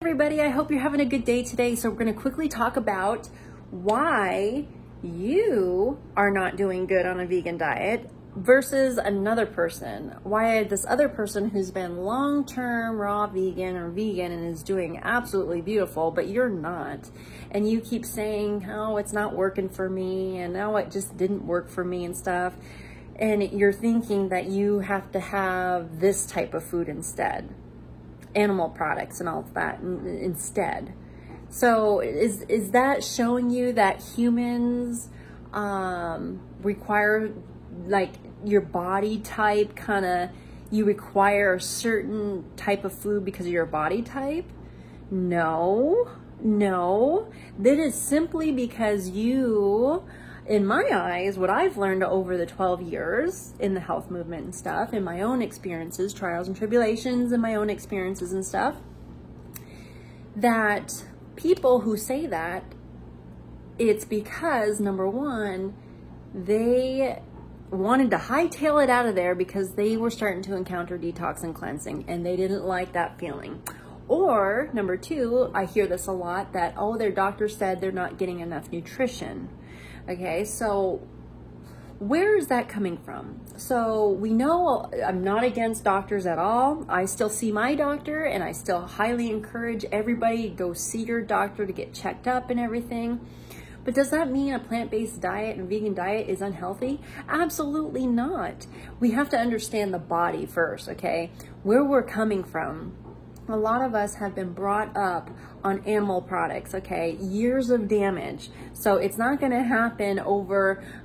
Everybody, I hope you're having a good day today. So we're going to quickly talk about why you are not doing good on a vegan diet versus another person. Why this other person who's been long-term raw vegan or vegan and is doing absolutely beautiful, but you're not. And you keep saying, oh, it's not working for me, and oh, it just didn't work for me and stuff. And you're thinking that you have to have this type of food instead. Animal products and all of that instead. So is that showing you that humans require, like, your body type you require a certain type of food because of your body type? No. That is simply because you, in my eyes, what I've learned over the 12 years in the health movement and stuff, in my own experiences, trials and tribulations, and my own experiences and stuff, that people who say that, it's because, number one, they wanted to hightail it out of there because they were starting to encounter detox and cleansing, and they didn't like that feeling. Or, number two, I hear this a lot, that, oh, their doctor said they're not getting enough nutrition. Okay, so where is that coming from? So we know, I'm not against doctors at all. I still see my doctor, and I still highly encourage everybody to go see your doctor to get checked up and everything. But does that mean a plant-based diet and vegan diet is unhealthy? Absolutely not. We have to understand the body first, okay? Where we're coming from. A lot of us have been brought up on animal products, okay? Years of damage. So it's not going to happen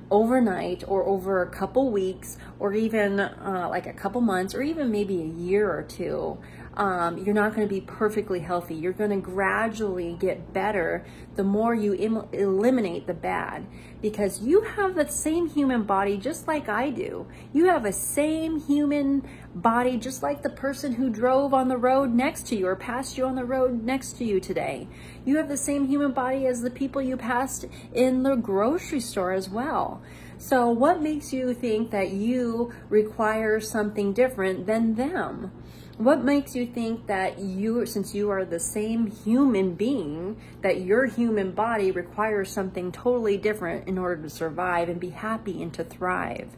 overnight or over a couple weeks or even like a couple months or even maybe a year or two. You're not going to be perfectly healthy. You're going to gradually get better the more you eliminate the bad, because you have the same human body just like I do. You have a same human body just like the person who drove on the road next to you or passed you on the road next to you today. You have the same human body as the people you passed in the grocery store as well. So what makes you think that you require something different than them? What makes you think that you, since you are the same human being, that your human body requires something totally different in order to survive and be happy and to thrive?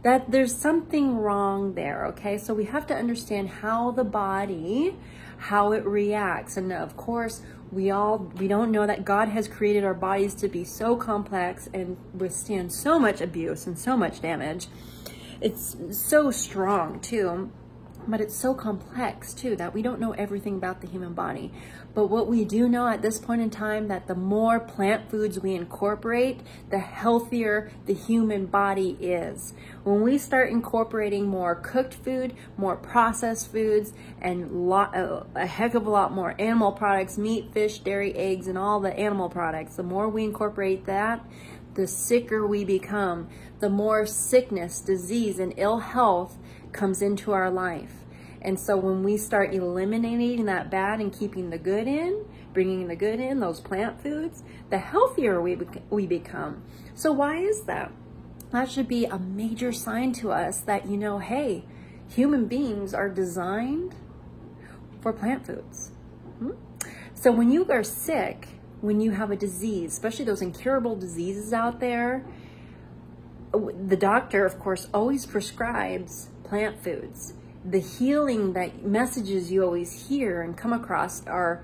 That there's something wrong there, okay? So we have to understand how the body, how it reacts. And of course, we don't know that God has created our bodies to be so complex and withstand so much abuse and so much damage. It's so strong too. But it's so complex too that we don't know everything about the human body. But what we do know at this point in time, that the more plant foods we incorporate, the healthier the human body is. When we start incorporating more cooked food, more processed foods, and a heck of a lot more animal products, meat, fish, dairy, eggs, and all the animal products, the more we incorporate that, the sicker we become, the more sickness, disease, and ill health comes into our life. And so when we start eliminating that bad and keeping the good in, bringing the good in, those plant foods, the healthier we become. So why is that? That should be a major sign to us that, you know, hey, human beings are designed for plant foods. So when you are sick, when you have a disease, especially those incurable diseases out there, the doctor, of course, always prescribes plant foods. The healing that messages you always hear and come across are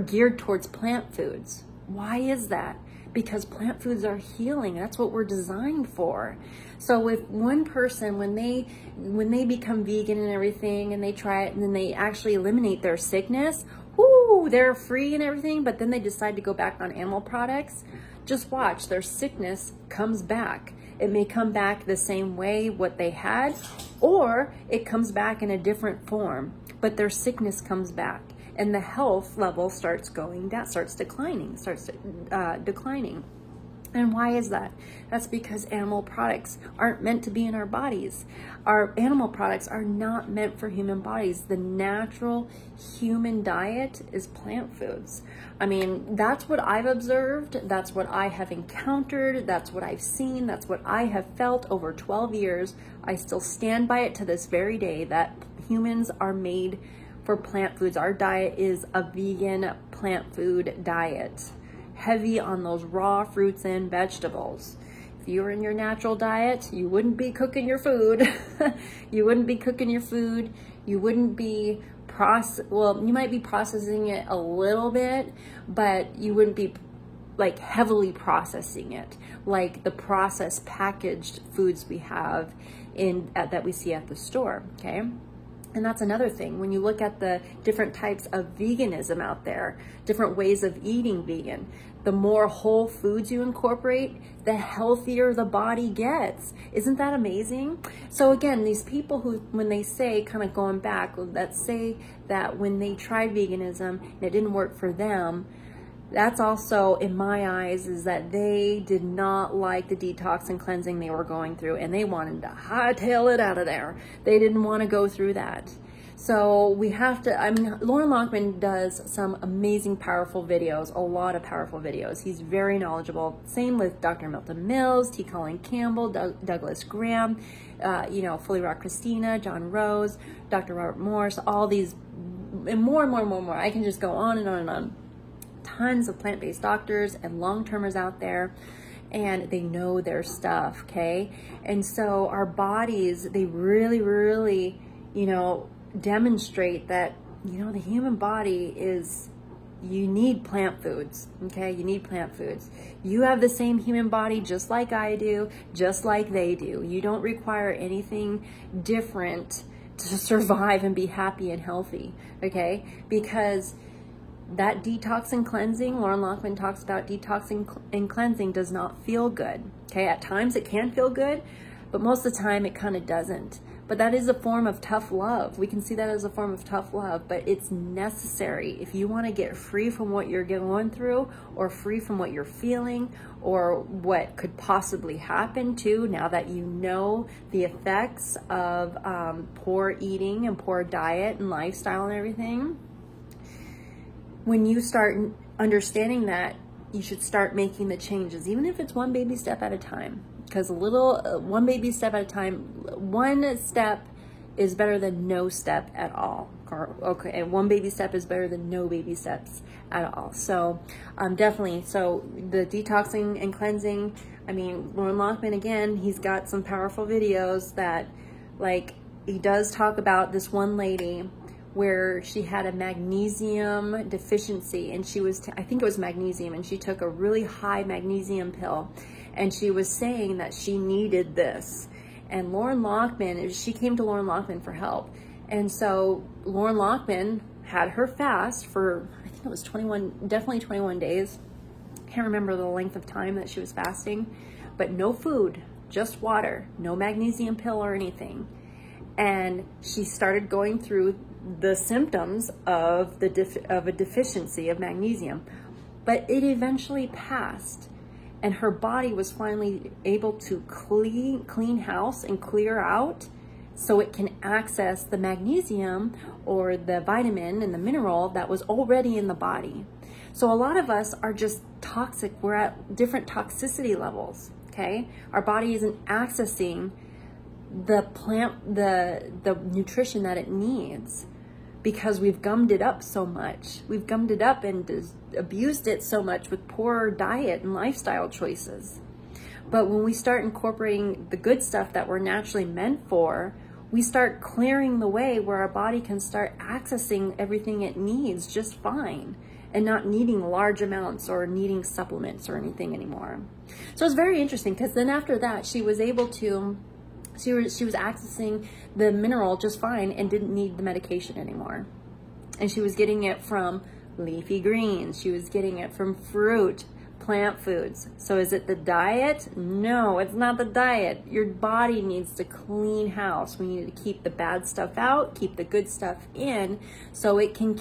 geared towards plant foods. Why is that? Because plant foods are healing. That's what we're designed for. So if one person, when they become vegan and everything, and they try it, and then they actually eliminate their sickness, whoo, they're free and everything, but then they decide to go back on animal products, just watch, their sickness comes back. It may come back the same way what they had, or it comes back in a different form, but their sickness comes back, and the health level starts going down, starts declining. And why is that? That's because animal products aren't meant to be in our bodies. Our animal products are not meant for human bodies. The natural human diet is plant foods. I mean, that's what I've observed. That's what I have encountered. That's what I've seen. That's what I have felt over 12 years. I still stand by it to this very day that humans are made for plant foods. Our diet is a vegan plant food diet, heavy on those raw fruits and vegetables. If you were in your natural diet, you wouldn't be cooking your food. You wouldn't be cooking your food. You wouldn't be well, you might be processing it a little bit, but you wouldn't be like heavily processing it like the processed packaged foods we have that we see at the store, okay? And that's another thing. When you look at the different types of veganism out there, different ways of eating vegan, the more whole foods you incorporate, the healthier the body gets. Isn't that amazing? So again, these people who, when they say, kind of going back, let's say that when they tried veganism and it didn't work for them, that's also, in my eyes, is that they did not like the detox and cleansing they were going through, and they wanted to hightail it out of there. They didn't want to go through that. So we have to, I mean, Loren Lockman does some amazing, powerful videos, a lot of powerful videos. He's very knowledgeable. Same with Dr. Milton Mills, T. Colin Campbell, Douglas Graham, you know, Fully Raw Christina, John Rose, Dr. Robert Morse, all these, and more. I can just go on and on and on. Tons of plant-based doctors and long-termers out there, and they know their stuff, okay? And so our bodies, they really, you know, demonstrate that, you know, the human body is, you need plant foods, okay? You need plant foods. You have the same human body just like I do, just like they do. You don't require anything different to survive and be happy and healthy, okay? Because that detox and cleansing, Loren Lockman talks about detoxing and cleansing, does not feel good, okay? At times it can feel good, but most of the time it kind of doesn't. But that is a form of tough love. We can see that as a form of tough love, but it's necessary if you want to get free from what you're going through, or free from what you're feeling, or what could possibly happen too, now that you know the effects of poor eating and poor diet and lifestyle and everything. When you start understanding that, you should start making the changes, even if it's one baby step at a time. Because one baby step at a time, one step is better than no step at all. Okay, and one baby step is better than no baby steps at all. So definitely, so the detoxing and cleansing, I mean, Loren Lockman, again, he's got some powerful videos that, like, he does talk about this one lady where she had a magnesium deficiency, and she was, I think it was magnesium, and she took a really high magnesium pill, and she was saying that she needed this. And Loren Lockman, she came to Loren Lockman for help. And so Loren Lockman had her fast for, I think it was 21, definitely 21 days. Can't remember the length of time that she was fasting, but no food, just water, no magnesium pill or anything. And she started going through the symptoms of a deficiency of magnesium, but it eventually passed, and her body was finally able to clean house and clear out, so it can access the magnesium or the vitamin and the mineral that was already in the body. So a lot of us are just toxic. We're at different toxicity levels, okay? Our body isn't accessing the nutrition that it needs, because we've gummed it up so much. We've gummed it up and abused it so much with poor diet and lifestyle choices. But when we start incorporating the good stuff that we're naturally meant for, we start clearing the way where our body can start accessing everything it needs just fine, and not needing large amounts or needing supplements or anything anymore. So it's very interesting, because then after that, she was able to, she was accessing the mineral just fine and didn't need the medication anymore. And she was getting it from leafy greens. She was getting it from fruit, plant foods. So is it the diet? No, it's not the diet. Your body needs to clean house. We need to keep the bad stuff out, keep the good stuff in, so it can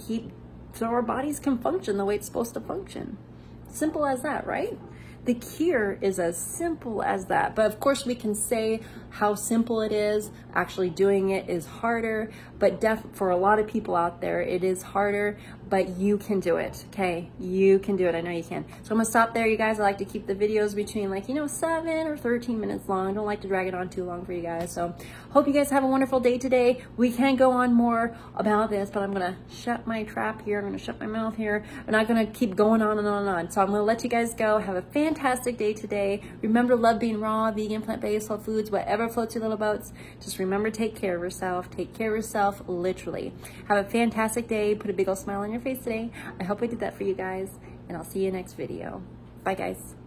so our bodies can function the way it's supposed to function. Simple as that, right? The cure is as simple as that. But of course we can say how simple it is. Actually doing it is harder. but for a lot of people out there, it is harder, but you can do it, okay? You can do it, I know you can. So I'm gonna stop there, you guys. I like to keep the videos between, like, you know, 7 or 13 minutes long. I don't like to drag it on too long for you guys. So hope you guys have a wonderful day today. We can go on more about this, but I'm gonna shut my trap here. I'm gonna shut my mouth here. I'm not gonna keep going on and on and on. So I'm gonna let you guys go. Have a fantastic day today. Remember to love being raw, vegan, plant-based, whole foods, whatever floats your little boats. Just remember to take care of yourself. Take care of yourself, literally. Have a fantastic day. Put a big old smile on your face today. I hope I did that for you guys, and I'll see you next video. Bye, guys.